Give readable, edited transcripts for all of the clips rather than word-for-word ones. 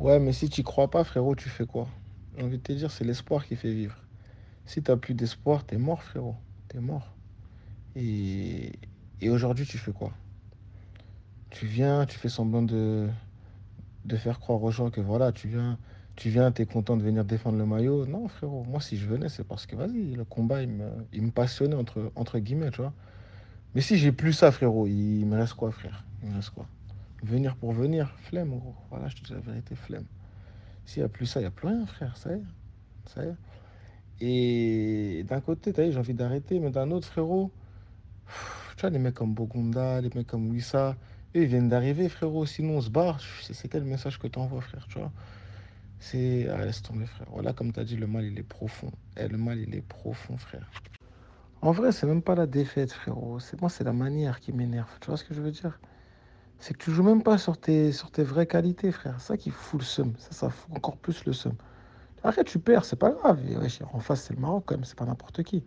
Ouais, mais si tu crois pas, frérot, tu fais quoi? J'ai envie de te dire, c'est l'espoir qui fait vivre. Si t'as plus d'espoir, t'es mort, frérot. T'es mort. Et, et aujourd'hui, tu fais quoi? Tu viens, tu fais semblant de faire croire aux gens que voilà, tu viens, t'es content de venir défendre le maillot. Non, frérot, moi, si je venais, c'est parce que, vas-y, le combat, il me passionnait, entre guillemets, tu vois. Mais si j'ai plus ça, frérot, il me reste quoi, frère? Il me reste quoi? Venir pour venir, flemme, gros. Voilà, je te dis la vérité, flemme. S'il n'y a plus ça, il n'y a plus rien, frère, ça y est, ça y est. Et d'un côté, t'as vu, j'ai envie d'arrêter, mais d'un autre, frérot, tu vois, les mecs comme Bogunda, les mecs comme Wissa, eux, ils viennent d'arriver, frérot, sinon on se barre. C'est quel message que t'envoies, frère, tu vois? C'est. Ah, laisse tomber, frère. Voilà, comme t'as dit, le mal, il est profond. Eh, le mal, il est profond, frère. En vrai, c'est même pas la défaite, frérot. Moi, c'est la manière qui m'énerve. Tu vois ce que je veux dire? C'est que tu joues même pas sur tes vraies qualités, frère. C'est ça qui fout le seum. Ça fout encore plus le seum. Arrête, tu perds, c'est pas grave. Et wesh, en face, c'est le Maroc, quand même, c'est pas n'importe qui.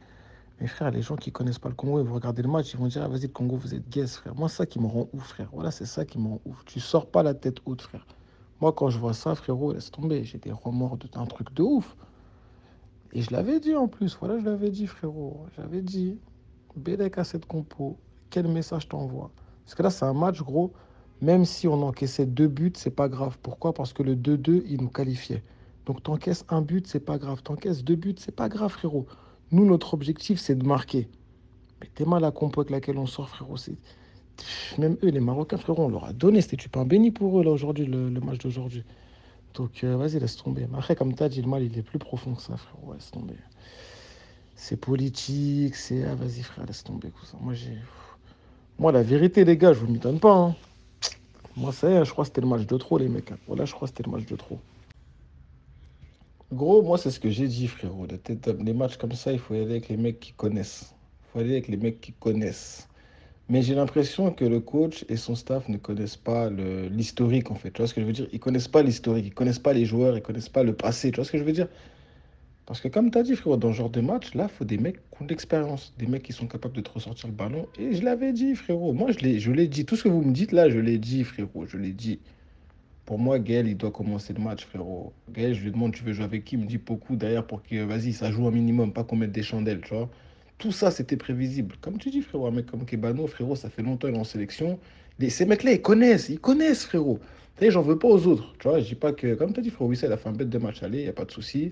Mais frère, les gens qui connaissent pas le Congo, ils vont regarder le match, ils vont dire, ah, vas-y, le Congo, vous êtes gays, frère. Moi, c'est ça qui me rend ouf, frère. Voilà, c'est ça qui me rend ouf. Tu sors pas la tête haute, frère. Moi, quand je vois ça, frérot, laisse tomber. J'ai des remords d'un truc de ouf. Et je l'avais dit en plus, voilà, je l'avais dit, frérot. J'avais dit, Bélec à cette compo, quel message t'envoie? Parce que là, c'est un match, gros. Même si on encaissait deux buts, c'est pas grave. Pourquoi? Parce que le 2-2, il nous qualifiait. Donc t'encaisses un but, c'est pas grave. T'encaisses deux buts, c'est pas grave, frérot. Nous, notre objectif, c'est de marquer. Mais t'es mal la compo avec laquelle on sort, frérot. Même eux, les Marocains, frérot, on leur a donné. C'était du pain béni pour eux, là, aujourd'hui, le match d'aujourd'hui. Donc, vas-y, laisse tomber. Mais après, comme t'as dit, le mal, il est plus profond que ça, frérot. Ouais, laisse tomber. C'est politique, c'est. Ah, vas-y, frère, laisse tomber, cousin. Moi, la vérité, les gars, je vous m'y donne pas, hein. Moi, ça y est, je crois que c'était le match de trop, les mecs, hein. Voilà, je crois que c'était le match de trop. Gros, moi, c'est ce que j'ai dit, frérot. Les matchs comme ça, il faut y aller avec les mecs qui connaissent. Il faut aller avec les mecs qui connaissent. Mais j'ai l'impression que le coach et son staff ne connaissent pas l'historique, en fait. Tu vois ce que je veux dire? Ils connaissent pas l'historique, ils connaissent pas les joueurs, ils connaissent pas le passé. Tu vois ce que je veux dire? Parce que comme tu as dit, frérot, dans ce genre de match, là, il faut des mecs qui ont de l'expérience, des mecs qui sont capables de te ressortir le ballon. Et je l'avais dit, frérot. Moi, je l'ai dit. Tout ce que vous me dites là, je l'ai dit, frérot. Je l'ai dit. Pour moi, Gaël, il doit commencer le match, frérot. Gaël, je lui demande, tu veux jouer avec qui? Il me dit beaucoup derrière pour que, vas-y, ça joue un minimum, pas qu'on mette des chandelles, tu vois. Tout ça, c'était prévisible. Comme tu dis, frérot, un mec comme Kebano, frérot, ça fait longtemps qu'il est en sélection. Ces mecs-là, ils connaissent, frérot. Et j'en veux pas aux autres, tu vois. Je dis pas que, comme tu as dit, frérot, Wissel a fait un bête de match aller, il n'y a pas de souci.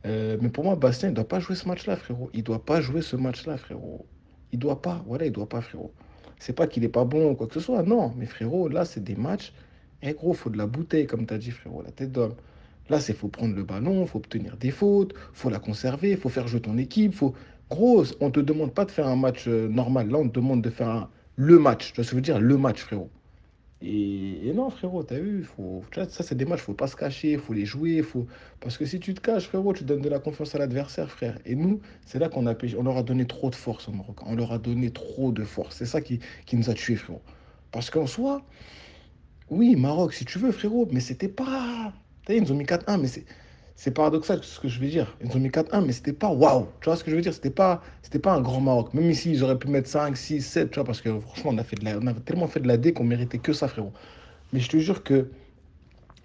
Mais pour moi, Bastien, il ne doit pas jouer ce match-là, frérot. Il ne doit pas jouer ce match-là, frérot. Il doit pas. Voilà, il doit pas, frérot. C'est pas qu'il est pas bon ou quoi que ce soit. Non, mais frérot, là, c'est des matchs. Eh gros, faut de la bouteille, comme tu as dit, frérot, la tête d'homme. Là, c'est faut prendre le ballon, faut obtenir des fautes, faut la conserver, faut faire jouer ton équipe. Gros, on te demande pas de faire un match normal. Là, on te demande de faire le match. Tu vois ce que je veux dire? Le match, frérot. Et non, frérot, t'as vu, tu vois, ça, c'est des matchs, faut pas se cacher, faut les jouer, parce que si tu te caches, frérot, tu donnes de la confiance à l'adversaire, frère. Et nous, c'est là qu'on a péché. On leur a donné trop de force au Maroc. On leur a donné trop de force. C'est ça qui nous a tués, frérot. Parce qu'en soi, oui, Maroc, si tu veux, frérot, mais c'était pas. T'as vu, ils nous ont mis 4-1, mais c'est paradoxal ce que je veux dire. Ils nous ont mis 4-1, mais c'était pas waouh. Tu vois ce que je veux dire? C'était pas un grand Maroc. Même ici, ils auraient pu mettre 5, 6, 7, tu vois, parce que franchement, on a tellement fait de la D qu'on méritait que ça, frérot. Mais je te jure que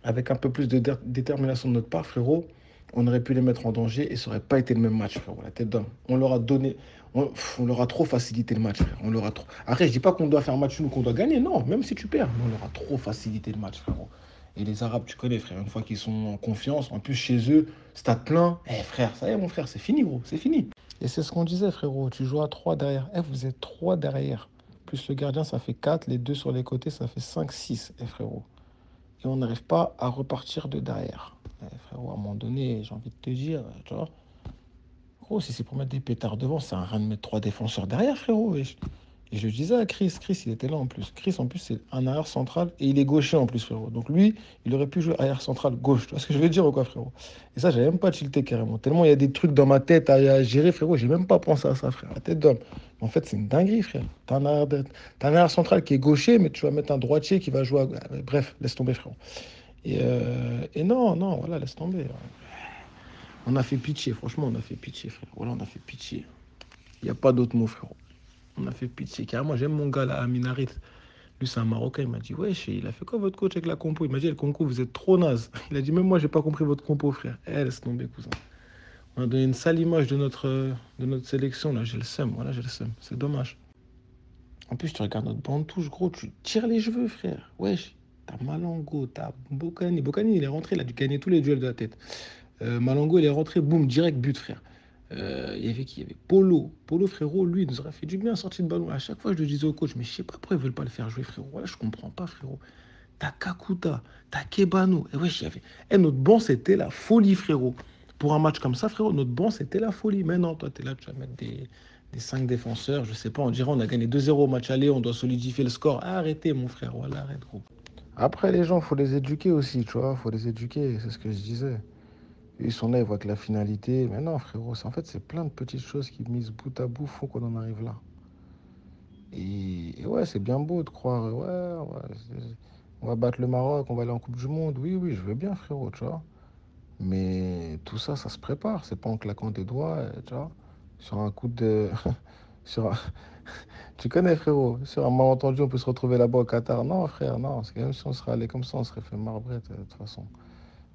avec un peu plus de détermination de notre part, frérot, on aurait pu les mettre en danger et ça aurait pas été le même match, frérot. La tête d'homme. On leur a donné, on leur a trop facilité le match, frère. On leur a trop. Après, je dis pas qu'on doit faire un match nul ou qu'on doit gagner, non, même si tu perds, mais on leur a trop facilité le match, frérot. Et les Arabes, tu connais, frère, une fois qu'ils sont en confiance, en plus chez eux, stade plein, eh frère, ça y est, mon frère, c'est fini, gros, c'est fini. Et c'est ce qu'on disait, frérot. Tu joues à 3 derrière. Eh, vous êtes 3 derrière. Plus le gardien, ça fait 4. Les deux sur les côtés, ça fait 5, 6. Eh, frérot. Et on n'arrive pas à repartir de derrière. Frérot, à un moment donné, j'ai envie de te dire, tu vois, gros, si c'est pour mettre des pétards devant, ça sert à rien de mettre trois défenseurs derrière, frérot. Et je le disais à Chris, il était là en plus. Chris, en plus, c'est un arrière central et il est gaucher en plus, frérot. Donc lui, il aurait pu jouer arrière central gauche. Tu vois ce que je veux dire ou quoi, frérot? Et ça, j'avais même pas tilté carrément. Tellement il y a des trucs dans ma tête à gérer, frérot, j'ai même pas pensé à ça, frère. La tête d'homme. En fait, c'est une dinguerie, frère. T'as un arrière central qui est gaucher, mais tu vas mettre un droitier qui va jouer à. Bref, laisse tomber, frérot. Et non, non, voilà, laisse tomber. On a fait pitié, franchement, on a fait pitié, frère. Voilà, on a fait pitié. Il n'y a pas d'autre mot, frérot. On a fait pitié. Carrément, j'aime mon gars là, Amin Harit. Lui, c'est un Marocain. Il m'a dit, wesh, il a fait quoi votre coach avec la compo? Il m'a dit, le concours, vous êtes trop naze. Il a dit, même moi, j'ai pas compris votre compo, frère. Eh, laisse tomber, cousin. On a donné une sale image de notre sélection, là. J'ai le seum, voilà, j'ai le seum. C'est dommage. En plus, tu regardes notre bande touche, gros, tu tires les cheveux, frère. Wesh, t'as Malango, t'as Bocani. Bocani, il est rentré, il a dû gagner tous les duels de la tête. Malango, il est rentré, boum, direct but, frère. Il y avait qui? Il y avait Polo. Polo, frérot, lui, il nous aurait fait du bien sortir de ballon. À chaque fois, je le disais au coach, mais je sais pas pourquoi ils veulent pas le faire jouer, frérot. Voilà, je comprends pas, frérot. T'as Kakuta, t'as Kebano. Et wesh, il y avait. Et notre banc, c'était la folie, frérot. Pour un match comme ça, frérot, notre banc, c'était la folie. Mais non, toi, t'es là, tu vas mettre des 5 défenseurs. Je sais pas, on dirait on a gagné 2-0 au match aller, on doit solidifier le score. Arrêtez, mon frère. Voilà, arrête, gros. Après, les gens, faut les éduquer aussi, tu vois. Faut les éduquer, c'est ce que je disais. Ils sont là, ils voient que la finalité. Mais non, frérot, en fait, c'est plein de petites choses qui, mises bout à bout, font qu'on en arrive là. Et ouais, c'est bien beau de croire, on va battre le Maroc, on va aller en Coupe du Monde. Oui, oui, je veux bien, frérot, tu vois. Mais tout ça, ça se prépare. C'est pas en claquant des doigts, tu vois. Sur un coup de. sur un- Tu connais, frérot. Sur un malentendu, on peut se retrouver là-bas au Qatar. Non, frère, non. C'est même si on serait allé comme ça, on serait fait marbrette, de toute façon.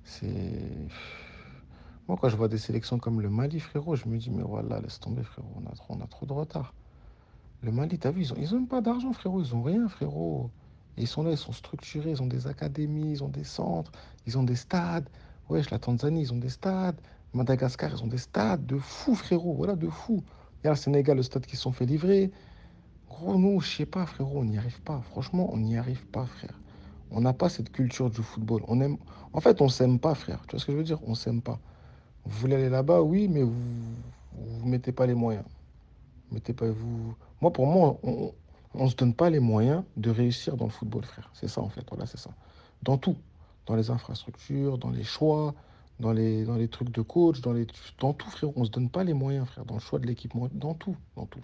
C'est. Moi, quand je vois des sélections comme le Mali, frérot, je me dis, mais voilà, laisse tomber, frérot. On a trop de retard. Le Mali, t'as vu, ils ont même pas d'argent, frérot. Ils ont rien, frérot. Et ils sont là, ils sont structurés. Ils ont des académies, ils ont des centres, ils ont des stades. Wesh, la Tanzanie, ils ont des stades. Madagascar, ils ont des stades de fous, frérot. Voilà, de fous. Il y a le Sénégal, le stade qui se sont fait livrer. Gros, nous, je sais pas, frérot, on n'y arrive pas. Franchement, on n'y arrive pas, frère. On n'a pas cette culture du football. On aime... En fait, on s'aime pas, frère. Tu vois ce que je veux dire? On s'aime pas. Vous voulez aller là-bas, oui, mais vous mettez pas les moyens. Mettez pas vous. Moi, pour moi, on se donne pas les moyens de réussir dans le football, frère. C'est ça, en fait. Voilà, c'est ça. Dans tout. Dans les infrastructures, dans les choix, dans les trucs de coach, dans tout, frère. On se donne pas les moyens, frère. Dans le choix de l'équipement, dans tout, dans tout.